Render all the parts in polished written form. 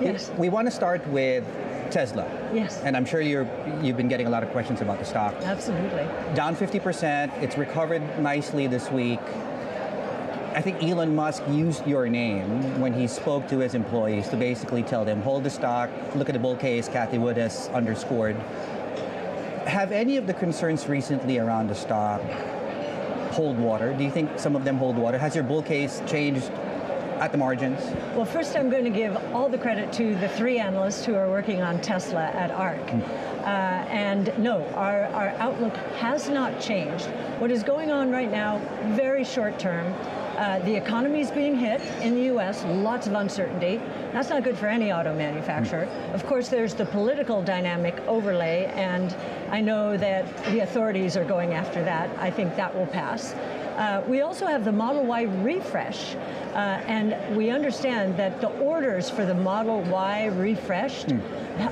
Yes. We want to start with Tesla. Yes. And I'm sure you've been getting a lot of questions about the stock. Absolutely. Down 50%. It's recovered nicely this week. I think Elon Musk used your name when he spoke to his employees to basically tell them, hold the stock, look at the bull case Cathie Wood has underscored. Have any of the concerns recently around the stock hold water? Do you think some of them hold water? Has your bull case changed at the margins? Well, first I'm going to give all the credit to the three analysts who are working on Tesla at ARC. And no, our outlook has not changed. What is going on right now, very short term, the economy is being hit in the U.S., lots of uncertainty. That's not good for any auto manufacturer. Of course, there's the political dynamic overlay, and I know that the authorities are going after that. I think that will pass. We also have the Model Y refresh, and we understand that the orders for the Model Y refreshed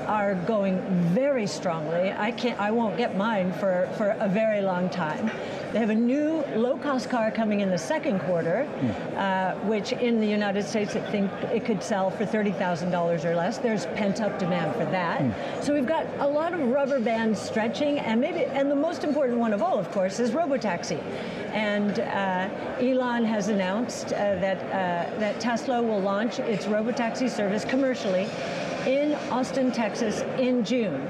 are going very strongly. I won't get mine for a very long time. They have a new low-cost car coming in the second quarter, which in the United States I think it could sell for $30,000 or less. There's pent-up demand for that. So we've got a lot of rubber bands stretching, and the most important one of all, of course, is robotaxi. And Elon has announced that Tesla will launch its robotaxi service commercially in Austin, Texas in June.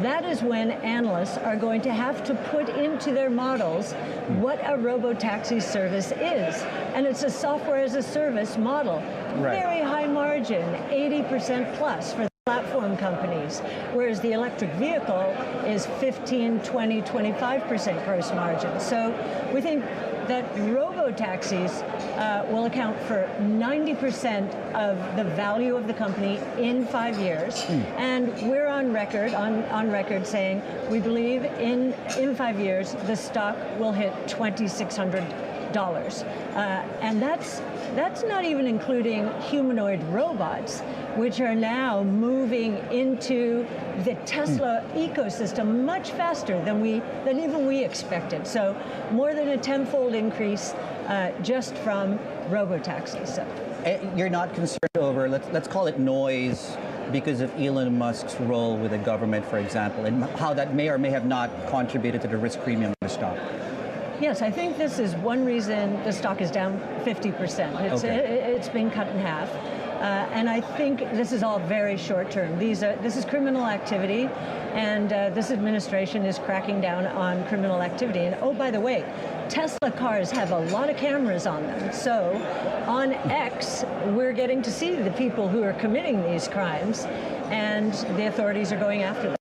That is when analysts are going to have to put into their models what a robotaxi service is. And it's a software as a service model. Right. Very high margin, 80% plus for the platform companies, whereas the electric vehicle is 15, 20, 25% gross margin. So we think that robo-taxis will account for 90% of the value of the company in 5 years. And we're on record saying we believe in 5 years the stock will hit $2,600. And that's not even including humanoid robots, which are now moving into the Tesla ecosystem much faster than even we expected. So more than a tenfold increase just from robotaxis. So. You're not concerned over, let's call it noise, because of Elon Musk's role with the government, for example, and how that may or may have not contributed to the risk premium of the stock? Yes, I think this is one reason the stock is down 50%. It's been cut in half. And I think this is all very short term. This is criminal activity, and this administration is cracking down on criminal activity. And oh, by the way, Tesla cars have a lot of cameras on them. So on X, we're getting to see the people who are committing these crimes, and the authorities are going after them.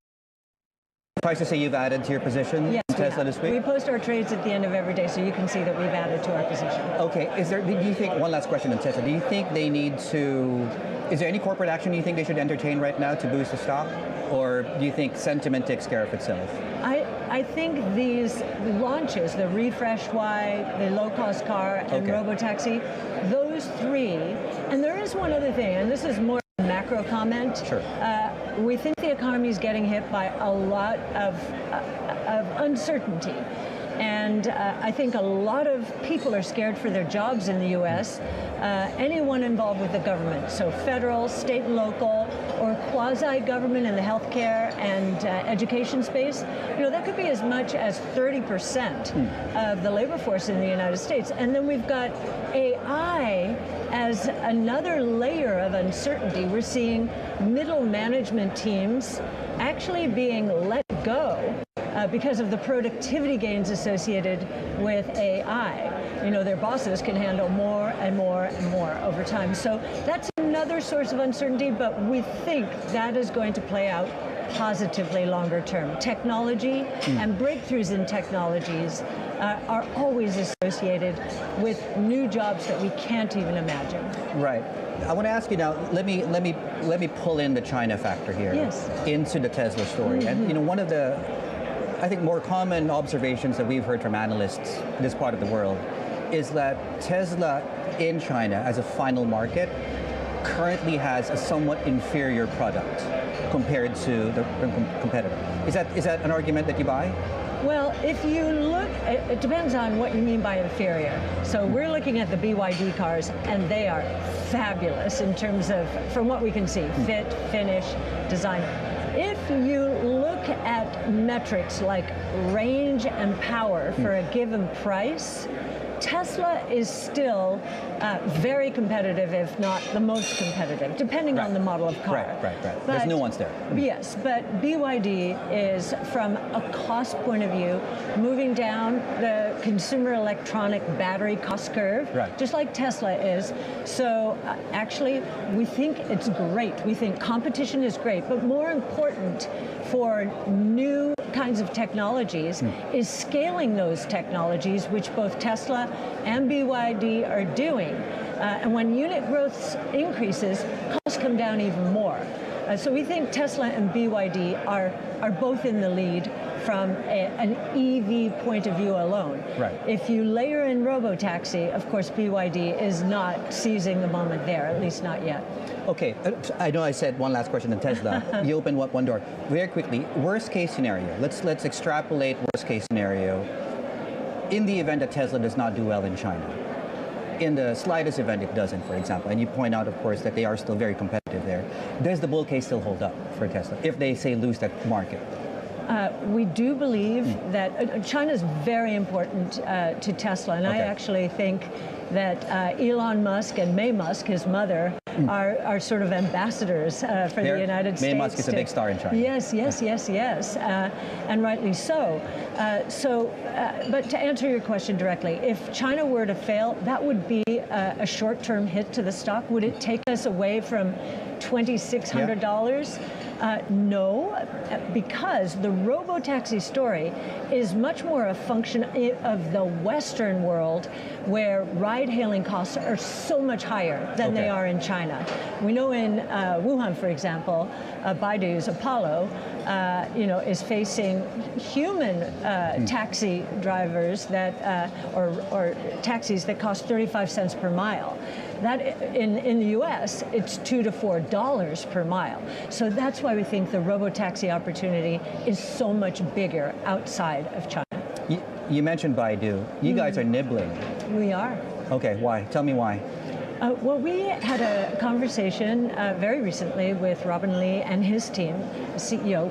Suffice to say you've added to your position in Tesla this week? We post our trades at the end of every day, so you can see that we've added to our position. Okay, do you think, one last question on Tesla, do you think they need to, is there any corporate action you think they should entertain right now to boost the stock? Or do you think sentiment takes care of itself? I think these launches, the Refresh Y, the low-cost car, and robotaxi, those three, and there is one other thing, and this is more macro comment. Sure. We think the economy is getting hit by a lot of uncertainty. And I think a lot of people are scared for their jobs in the U.S. Anyone involved with the government, so federal, state and local, or quasi-government in the healthcare and education space, that could be as much as 30% of the labor force in the United States. And then we've got AI as another layer of uncertainty. We're seeing middle management teams actually being let go because of the productivity gains associated with AI. Their bosses can handle more and more and more over time. So that's another source of uncertainty, but we think that is going to play out positively longer term. Technology and breakthroughs in technologies are always associated with new jobs that we can't even imagine. Right. I want to ask you now, let me pull in the China factor here into the Tesla story. And one of the, I think, more common observations that we've heard from analysts in this part of the world is that Tesla in China as a final market currently has a somewhat inferior product compared to the competitor. Is that an argument that you buy? Well, if you look, it depends on what you mean by inferior. So we're looking at the BYD cars, and they are fabulous in terms of, from what we can see, fit, finish, design. If you look at metrics like range and power for a given price, Tesla is still very competitive, if not the most competitive, depending on the model of car. Right. But, There's nuance there. Yes, but BYD is, from a cost point of view, moving down the consumer electronic battery cost curve, just like Tesla is. So actually, we think it's great. We think competition is great, but more important for new kinds of technologies is scaling those technologies, which both Tesla and BYD are doing. And when unit growth increases, costs come down even more. So we think Tesla and BYD are both in the lead from an EV point of view alone. If you layer in robotaxi, of course, BYD is not seizing the moment there, at least not yet. Okay, I know I said one last question on Tesla. You opened one door. Very quickly, worst case scenario. Let's extrapolate worst case scenario. In the event that Tesla does not do well in China, in the slightest event it doesn't, for example, and you point out, of course, that they are still very competitive there, does the bull case still hold up for Tesla if they, say, lose that market? We do believe that China is very important to Tesla, and I actually think that Elon Musk and May Musk, his mother, are sort of ambassadors for the United States. May Musk is a big star in China. Yes, and rightly so. But to answer your question directly, if China were to fail, that would be a short-term hit to the stock. Would it take us away from $2,600? No, because the robotaxi story is much more a function of the Western world, where ride-hailing costs are so much higher than they are in China. We know in Wuhan, for example, Baidu's Apollo, is facing human taxi drivers that, or taxis that cost 35 cents per mile. That in the U.S., it's $2 to $4 per mile. So that's why we think the robotaxi opportunity is so much bigger outside of China. You mentioned Baidu. You guys are nibbling. We are. Okay, why? Tell me why. Well, we had a conversation very recently with Robin Li and his team, the CEO.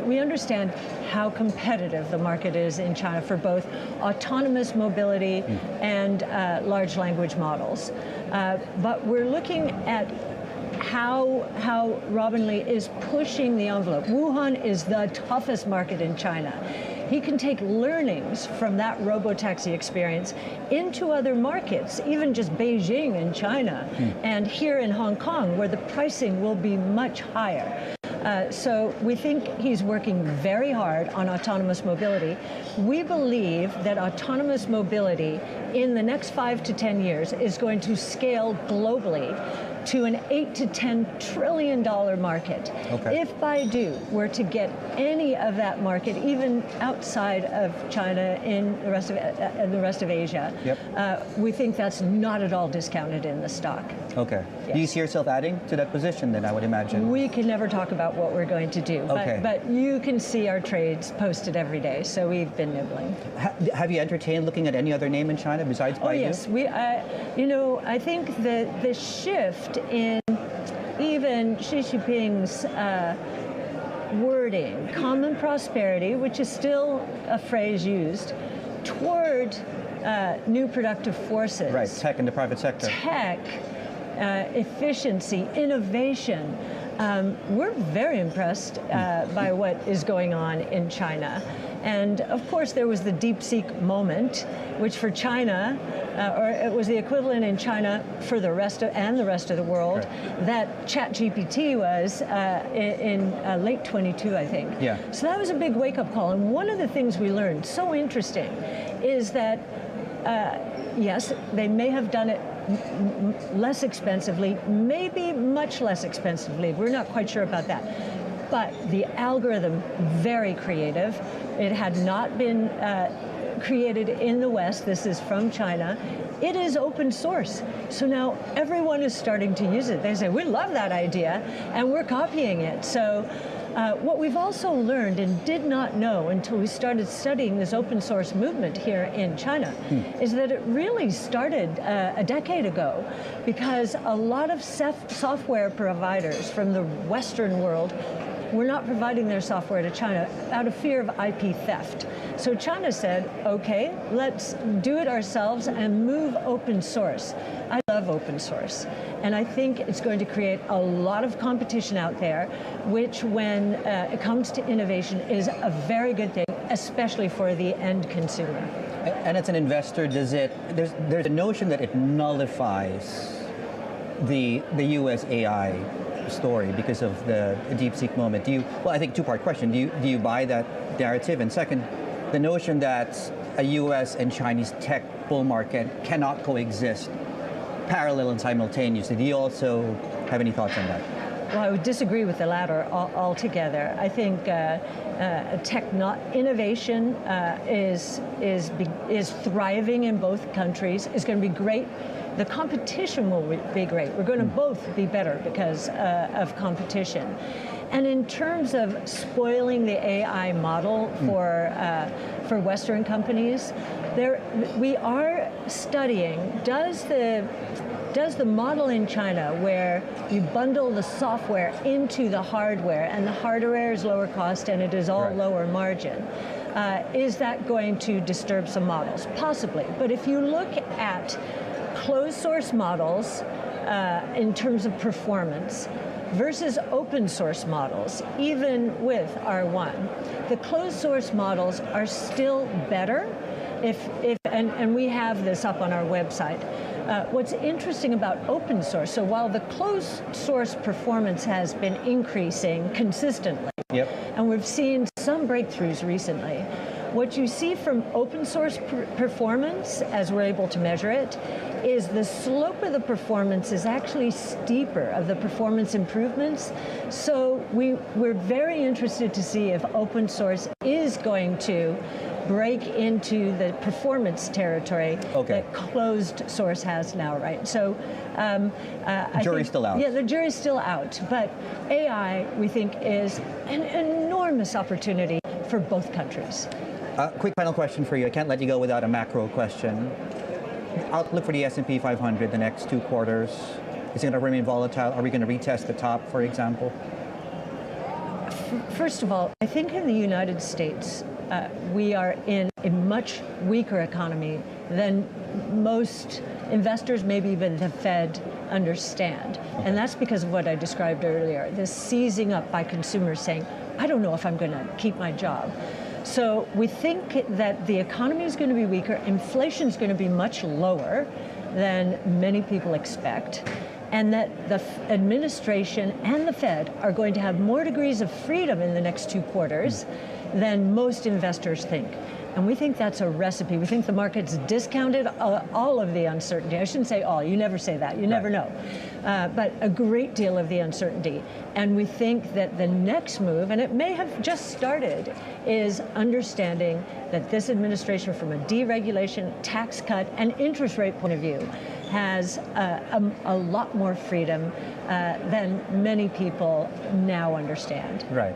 We understand how competitive the market is in China for both autonomous mobility and large language models. But we're looking at how Robin Li is pushing the envelope. Wuhan is the toughest market in China. He can take learnings from that robotaxi experience into other markets, even just Beijing in China, and here in Hong Kong, where the pricing will be much higher. So we think he's working very hard on autonomous mobility. We believe that autonomous mobility in the next 5 to 10 years is going to scale globally to an $8 to $10 trillion market. If Baidu were to get any of that market, even outside of China, in the rest of Asia, we think that's not at all discounted in the stock. Okay. Yes. Do you see yourself adding to that position then, I would imagine? We can never talk about what we're going to do, but you can see our trades posted every day, so we've been nibbling. Have you entertained looking at any other name in China besides Baidu? Oh yes, I think the shift in even Xi Jinping's wording, common prosperity, which is still a phrase used, toward new productive forces. Right, tech in the private sector. Tech, efficiency, innovation. We're very impressed by what is going on in China. And of course, there was the DeepSeek moment, which for China, or it was the equivalent in China for the rest of the world, that ChatGPT was in late 22, I think. So that was a big wake-up call. And one of the things we learned, so interesting, is that yes, they may have done it less expensively, maybe much less expensively. We're not quite sure about that. But the algorithm, very creative. It had not been created in the West. This is from China. it is open source. So now everyone is starting to use it. They say, we love that idea, and we're copying it. So what we've also learned and did not know until we started studying this open source movement here in China is that it really started a decade ago because a lot of software providers from the Western world were not providing their software to China out of fear of IP theft. So China said, okay, let's do it ourselves and move open source. I love open source. And I think it's going to create a lot of competition out there, which when it comes to innovation is a very good thing, especially for the end consumer. And as an investor, there's a notion that it nullifies the US AI story because of the DeepSeek moment. Well, I think two-part question. Do you buy that narrative? And second, the notion that a US and Chinese tech bull market cannot coexist parallel and simultaneously. Do you also have any thoughts on that? Well, I would disagree with the latter altogether. I think innovation is thriving in both countries. It's going to be great. The competition will be great. We're going to both be better because of competition. And in terms of spoiling the AI model for Western companies, we are studying, does the model in China where you bundle the software into the hardware and the hardware is lower cost and it is all lower margin, is that going to disturb some models? Possibly. But if you look at closed source models in terms of performance versus open source models, even with R1, the closed source models are still better and we have this up on our website. What's interesting about open source, so while the closed source performance has been increasing consistently, and we've seen some breakthroughs recently, what you see from open source performance, as we're able to measure it, is the slope of the performance is actually steeper of the performance improvements. So we're very interested to see if open source is going to break into the performance territory that closed source has now, right? So jury's still out. Yeah, the jury's still out. But AI, we think, is an enormous opportunity for both countries. Quick final question for you. I can't let you go without a macro question. Outlook for the S&P 500 the next 2 quarters. Is it going to remain volatile? Are we going to retest the top, for example? First of all, I think in the United States, we are in a much weaker economy than most investors, maybe even the Fed, understand. And that's because of what I described earlier, this seizing up by consumers saying, I don't know if I'm going to keep my job. So we think that the economy is going to be weaker, inflation is going to be much lower than many people expect, and that the administration and the Fed are going to have more degrees of freedom in the next 2 quarters than most investors think. And we think that's a recipe. We think the market's discounted all of the uncertainty. I shouldn't say all, you never say that, you never know. But a great deal of the uncertainty. And we think that the next move, and it may have just started, is understanding that this administration, from a deregulation, tax cut, and interest rate point of view, has a lot more freedom than many people now understand. Right.